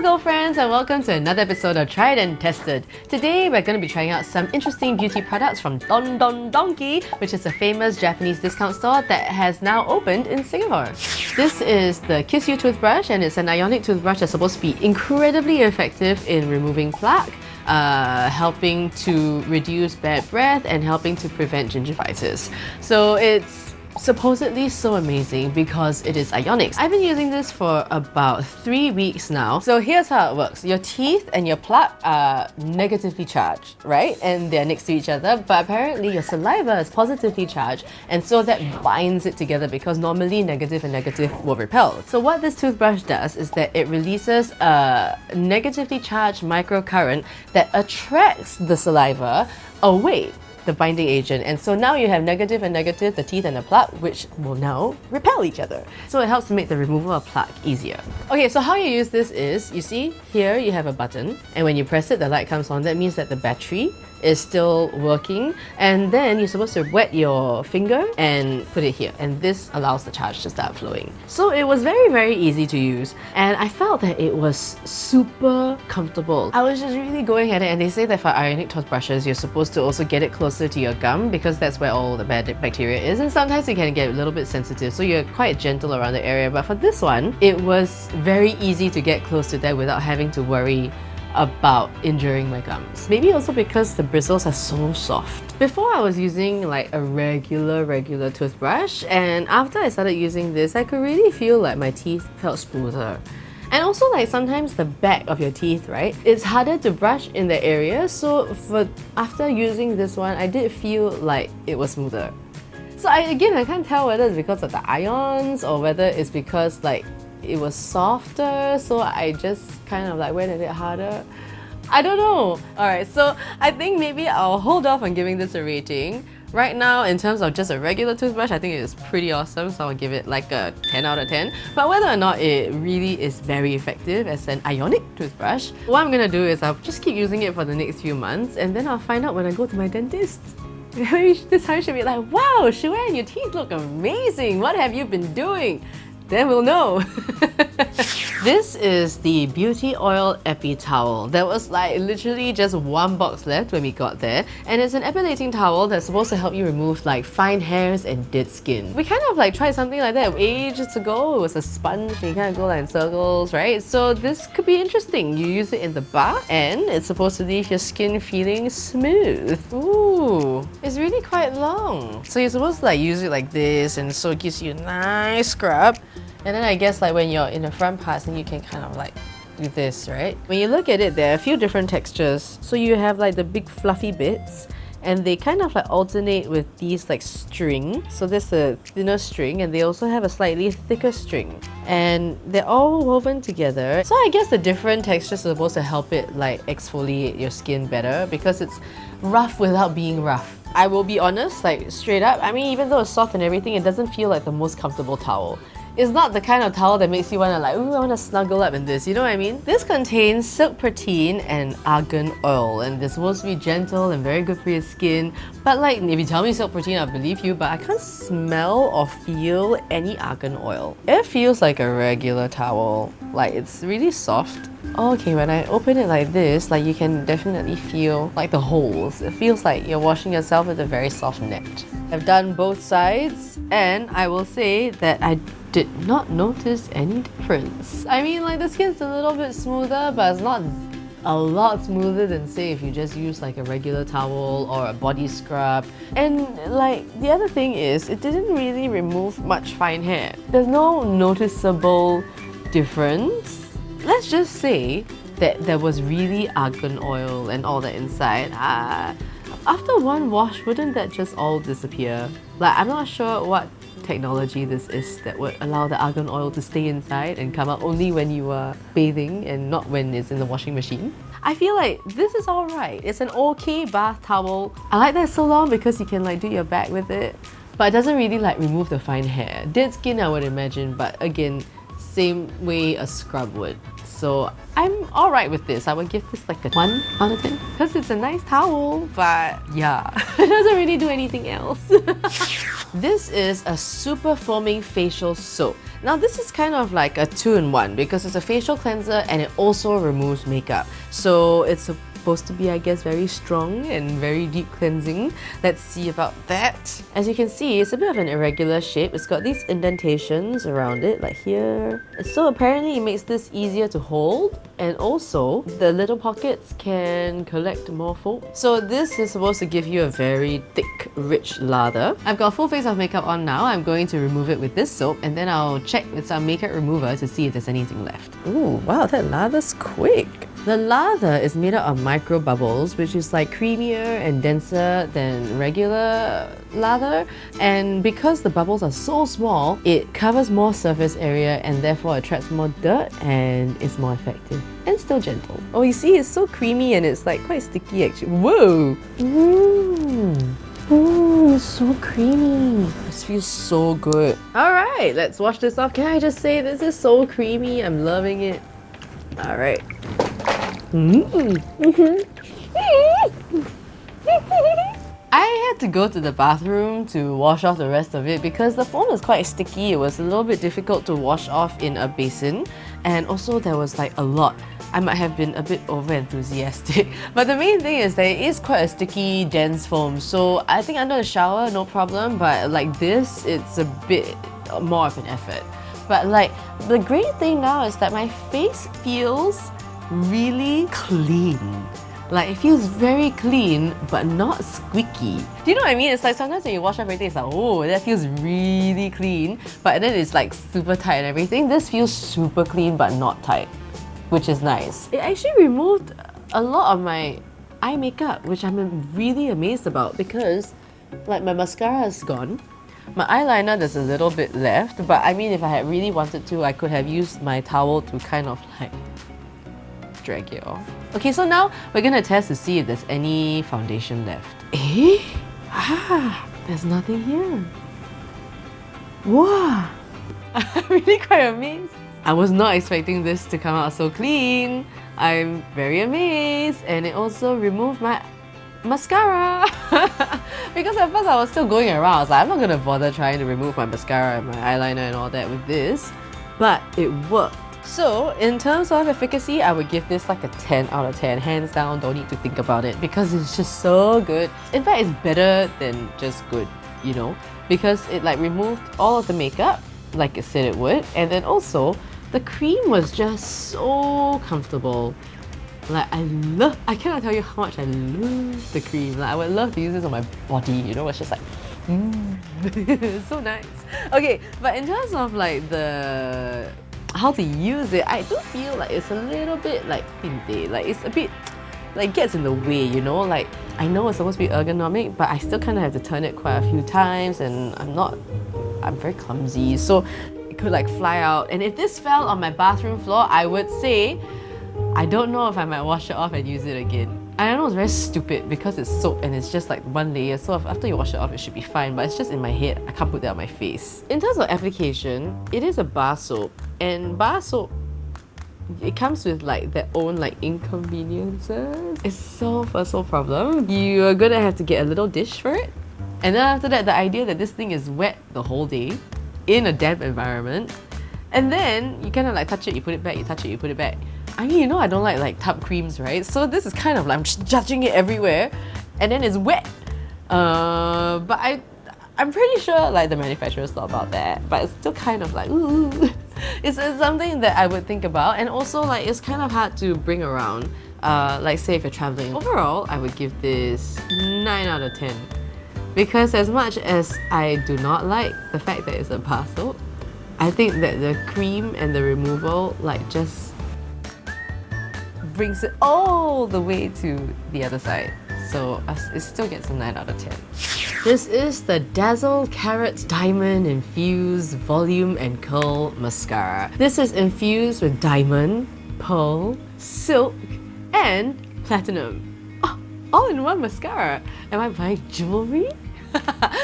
Hello girlfriends and welcome to another episode of Tried and Tested. Today we're going to be trying out some interesting beauty products from Donki, which is a famous Japanese discount store that has now opened in Singapore. This is the Kiss You toothbrush, and it's an ionic toothbrush that's supposed to be incredibly effective in removing plaque, helping to reduce bad breath and helping to prevent gingivitis. So it's supposedly so amazing because it is ionic. I've been using this for about 3 weeks now. So here's how it works. Your teeth and your plaque are negatively charged, right? And they're next to each other, but apparently your saliva is positively charged, and so that binds it together because normally negative and negative will repel. So what this toothbrush does is that it releases a negatively charged microcurrent that attracts the saliva away, the binding agent, and so now you have negative and negative, the teeth and the plaque, which will now repel each other. So it helps to make the removal of plaque easier. Okay, so how you use this is, you see here you have a button, and when you press it, the light comes on. That means that the battery is still working, and then you're supposed to wet your finger and put it here, and this allows the charge to start flowing. So it was very easy to use, and I felt that it was super comfortable. I was just really going at it, and they say that for ionic toothbrushes you're supposed to also get it closer to your gum because that's where all the bad bacteria is, and sometimes it can get a little bit sensitive, so you're quite gentle around the area. But for this one, it was very easy to get close to that without having to worry about injuring my gums. Maybe also because the bristles are so soft. Before I was using like a regular toothbrush, and after I started using this, I could really feel like my teeth felt smoother. And also, like, sometimes the back of your teeth, right? It's harder to brush in the area, so after using this one, I did feel like it was smoother. So I can't tell whether it's because of the ions or whether it's because like it was softer, so I just kind of like went at it harder. I don't know. Alright, so I think maybe I'll hold off on giving this a rating. Right now, in terms of just a regular toothbrush, I think it is pretty awesome, so I'll give it like a 10 out of 10. But whether or not it really is very effective as an ionic toothbrush, what I'm gonna do is I'll just keep using it for the next few months, and then I'll find out when I go to my dentist. This time she'll be like, wow, Shuan, your teeth look amazing! What have you been doing? Then we'll know. This is the Beauty Oil Epi Towel. There was like literally just one box left when we got there, and it's an epilating towel that's supposed to help you remove like fine hairs and dead skin. We kind of like tried something like that ages ago. It was a sponge and you kind of go like in circles, right? So this could be interesting. You use it in the bath and it's supposed to leave your skin feeling smooth. Ooh, it's really quite long. So you're supposed to like use it like this, and so it gives you a nice scrub. And then I guess like when you're in the front parts, then you can kind of like do this, right? When you look at it, there are a few different textures. So you have like the big fluffy bits, and they kind of like alternate with these like string. So there's a thinner string, and they also have a slightly thicker string. And they're all woven together. So I guess the different textures are supposed to help it like exfoliate your skin better because it's rough without being rough. I will be honest, like straight up, I mean, even though it's soft and everything, it doesn't feel like the most comfortable towel. It's not the kind of towel that makes you want to like, ooh, I want to snuggle up in this, you know what I mean? This contains silk protein and argan oil, and they're supposed to be gentle and very good for your skin. But like, if you tell me silk protein, I'll believe you, but I can't smell or feel any argan oil. It feels like a regular towel, like it's really soft. Okay, when I open it like this, like you can definitely feel like the holes. It feels like you're washing yourself with a very soft net. I've done both sides, and I will say that I did not notice any difference. I mean, like the skin's a little bit smoother, but it's not a lot smoother than say if you just use like a regular towel or a body scrub. And like the other thing is, it didn't really remove much fine hair. There's no noticeable difference. Let's just say that there was really argan oil and all that inside. After one wash, wouldn't that just all disappear? Like, I'm not sure what technology this is that would allow the argan oil to stay inside and come out only when you are bathing and not when it's in the washing machine. I feel like this is alright. It's an okay bath towel. I like that it's so long because you can like do your back with it, but it doesn't really like remove the fine hair. Dead skin I would imagine, but again, same way a scrub would. So I'm alright with this. I would give this like a 1 out of 10 because it's a nice towel, but yeah, it doesn't really do anything else. This is a super foaming facial soap. Now this is kind of like a 2-in-1 because it's a facial cleanser and it also removes makeup. So it's supposed to be, I guess, very strong and very deep cleansing. Let's see about that. As you can see, it's a bit of an irregular shape. It's got these indentations around it, like here. So apparently it makes this easier to hold, and also the little pockets can collect more foam. So this is supposed to give you a very thick, rich lather. I've got a full face of makeup on now. I'm going to remove it with this soap, and then I'll check with some makeup remover to see if there's anything left. Ooh, wow, that lather's quick. The lather is made out of micro bubbles, which is like creamier and denser than regular lather, and because the bubbles are so small, it covers more surface area and therefore attracts more dirt and is more effective and still gentle. Oh, you see, it's so creamy and it's like quite sticky actually. Whoa! Ooh, it's so creamy. This feels so good. Alright, let's wash this off. Can I just say this is so creamy? I'm loving it. Alright. I had to go to the bathroom to wash off the rest of it because the foam is quite sticky. It was a little bit difficult to wash off in a basin, and also there was like a lot. I might have been a bit over enthusiastic, but the main thing is that it is quite a sticky, dense foam. So I think under the shower, no problem, but like this, it's a bit more of an effort. But like, the great thing now is that my face feels really clean. Like, it feels very clean, but not squeaky. Do you know what I mean? It's like sometimes when you wash off everything, it's like, oh, that feels really clean, but then it's like super tight and everything. This feels super clean, but not tight, which is nice. It actually removed a lot of my eye makeup, which I'm really amazed about because like my mascara is gone. My eyeliner, there's a little bit left, but I mean, if I had really wanted to, I could have used my towel to kind of like drag it off. Okay, so now we're gonna test to see if there's any foundation left. Eh? Ah, there's nothing here. Wow! I'm really quite amazed. I was not expecting this to come out so clean. I'm very amazed, and it also removed my mascara. Because at first I was still going around. I was like, I'm not gonna bother trying to remove my mascara and my eyeliner and all that with this, but it worked. So in terms of efficacy, I would give this like a 10 out of 10. Hands down, don't need to think about it because it's just so good. In fact, it's better than just good, you know, because it like removed all of the makeup like it said it would, and then also the cream was just so comfortable. Like, I cannot tell you how much I love the cream. Like, I would love to use this on my body, you know, it's just like, so nice. Okay, but in terms of like the how to use it, I do feel like it's a little bit like pinte, like it's a bit like gets in the way, you know, like I know it's supposed to be ergonomic, but I still kind of have to turn it quite a few times, and I'm very clumsy, so it could like fly out. And if this fell on my bathroom floor, I would say I don't know if I might wash it off and use it again. I know it's very stupid because it's soap and it's just like one layer, so after you wash it off it should be fine, but it's just in my head, I can't put that on my face. In terms of application, it is a bar soap, and bar soap, it comes with like their own like inconveniences. It's so first world problem. You're gonna have to get a little dish for it, and then after that, the idea that this thing is wet the whole day in a damp environment, and then you kind of like touch it, you put it back, you touch it, you put it back. I mean, you know I don't like tub creams, right? So this is kind of like I'm just judging it everywhere, and then it's wet. But I'm pretty sure like the manufacturers thought about that, but it's still kind of like, ooh. It's something that I would think about, and also like it's kind of hard to bring around. Like say if you're traveling. Overall, I would give this 9 out of 10. Because as much as I do not like the fact that it's a bar soap, I think that the cream and the removal like just brings it all the way to the other side. So it still gets a 9 out of 10. This is the Dazzle Carat Diamond-Infused Volume and Curl Mascara. This is infused with diamond, pearl, silk, and platinum. Oh, all in one mascara. Am I buying jewelry?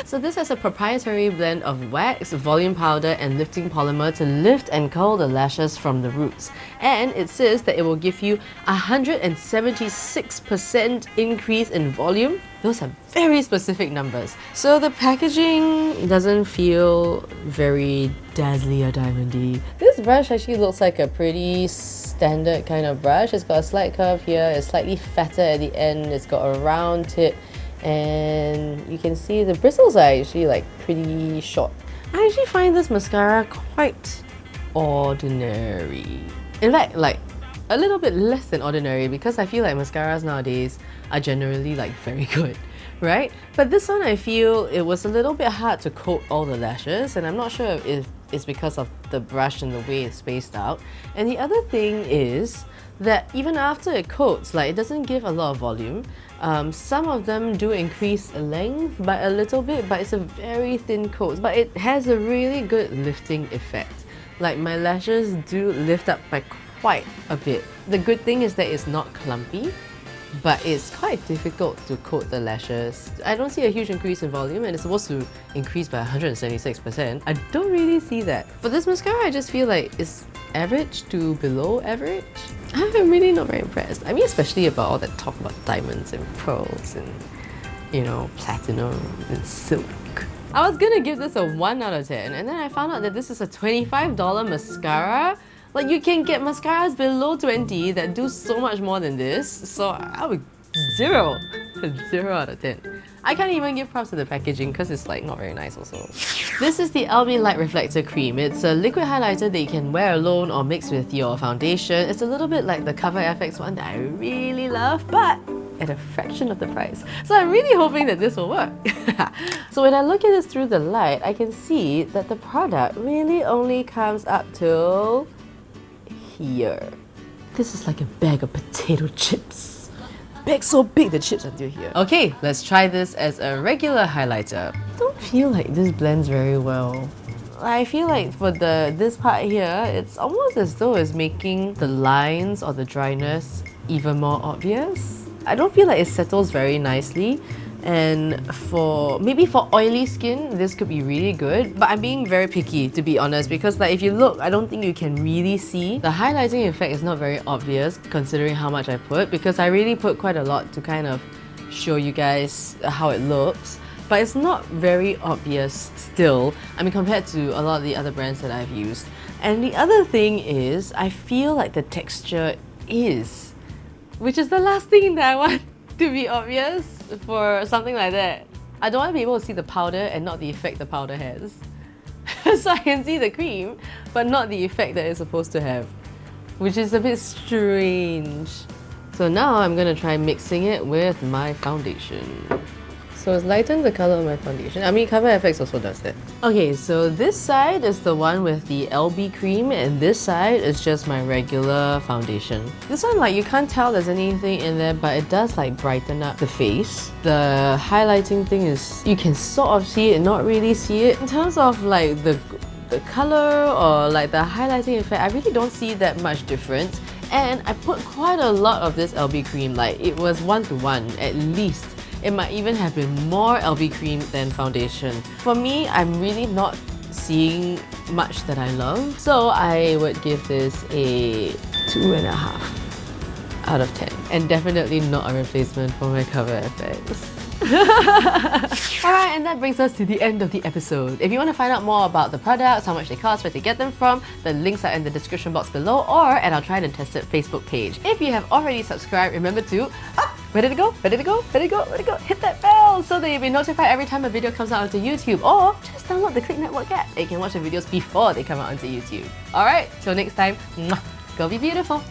So this has a proprietary blend of wax, volume powder, and lifting polymer to lift and curl the lashes from the roots. And it says that it will give you 176% increase in volume. those are very specific numbers. So the packaging doesn't feel very dazzly or diamondy. This brush actually looks like a pretty standard kind of brush. It's got a slight curve here, it's slightly fatter at the end, it's got a round tip, and you can see the bristles are actually like pretty short. I actually find this mascara quite ordinary. In fact, like a little bit less than ordinary, because I feel like mascaras nowadays are generally like very good, right? But this one I feel it was a little bit hard to coat all the lashes, and I'm not sure if it's because of the brush and the way it's spaced out. And the other thing is that even after it coats, like, it doesn't give a lot of volume. Some of them do increase length by a little bit, but it's a very thin coat. But it has a really good lifting effect. Like, my lashes do lift up by quite a bit. The good thing is that it's not clumpy, but it's quite difficult to coat the lashes. I don't see a huge increase in volume, and it's supposed to increase by 176%. I don't really see that. For this mascara, I just feel like it's average to below average. I'm really not very impressed. I mean, especially about all that talk about diamonds and pearls and, you know, platinum and silk. I was gonna give this a 1 out of 10, and then I found out that this is a $25 mascara. Like, you can get mascaras below 20 that do so much more than this, so I would 0 out of 10. I can't even give props to the packaging because it's like not very nice also. This is the Albion Light Reflector Cream. It's a liquid highlighter that you can wear alone or mix with your foundation. It's a little bit like the Cover FX one that I really love, but at a fraction of the price. So I'm really hoping that this will work. So when I look at this through the light, I can see that the product really only comes up till here. This is like a bag of potato chips. Bag so big, the chips are still here. Okay, let's try this as a regular highlighter. I don't feel like this blends very well. I feel like for this part here, it's almost as though it's making the lines or the dryness even more obvious. I don't feel like it settles very nicely. And maybe for oily skin, this could be really good, but I'm being very picky, to be honest, because like if you look, I don't think you can really see. The highlighting effect is not very obvious considering how much I put, because I really put quite a lot to kind of show you guys how it looks, but it's not very obvious still, I mean, compared to a lot of the other brands that I've used. And the other thing is, I feel like the texture is, which is the last thing that I want to be obvious for something like that. I don't want to be able to see the powder and not the effect the powder has. So I can see the cream, but not the effect that it's supposed to have, which is a bit strange. So now I'm gonna try mixing it with my foundation. So it's lightened the color of my foundation. I mean, Cover FX also does that. Okay, so this side is the one with the LB cream, and this side is just my regular foundation. This one, like, you can't tell there's anything in there, but it does like brighten up the face. The highlighting thing is, you can sort of see it, not really see it. In terms of like the color or like the highlighting effect, I really don't see that much difference. And I put quite a lot of this LB cream, like it was 1-to-1 at least. It might even have been more LB cream than foundation. For me, I'm really not seeing much that I love, so I would give this a 2.5 out of 10. And definitely not a replacement for my Cover FX. Alright, and that brings us to the end of the episode. If you want to find out more about the products, how much they cost, where to get them from, the links are in the description box below or at our Tried and Tested Facebook page. If you have already subscribed, remember to where did it go? Hit that bell so that you'll be notified every time a video comes out onto YouTube, or just download the Clicknetwork app. You can watch the videos before they come out onto YouTube. Alright, till next time, go be beautiful.